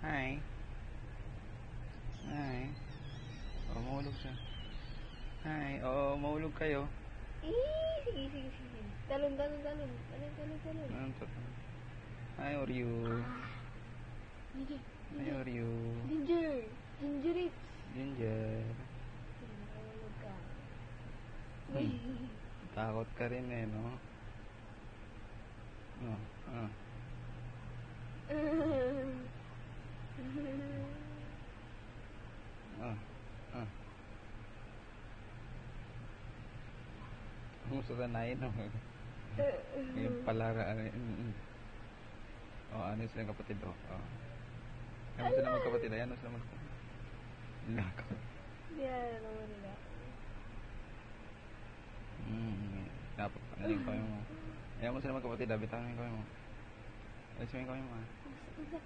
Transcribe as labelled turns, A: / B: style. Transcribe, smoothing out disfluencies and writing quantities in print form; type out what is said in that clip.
A: Hi. Hi. Oh, mahulog siya. Hi. Oo, mahulog kayo.
B: Sige. Talon. Talon.
A: Anong to? Hi, Oreo. Hi, Oreo.
B: Ginger it.
A: Ginger.
B: Mahulog ka.
A: Takot ka rin eh, no? Oh. Gusto na nain, no? Yung palara, Oh, ano sila kapatid, oh. Ano sila magkapatid, ayan, ano sila magkapatid. Lakaw.
B: Yan, naman nila.
A: Dapat, ano yung kawin mo? Ayan mo sila magkapatid, bitangin yung kawin mo. Ayan mo yung kawin mo,
B: Ang sakit.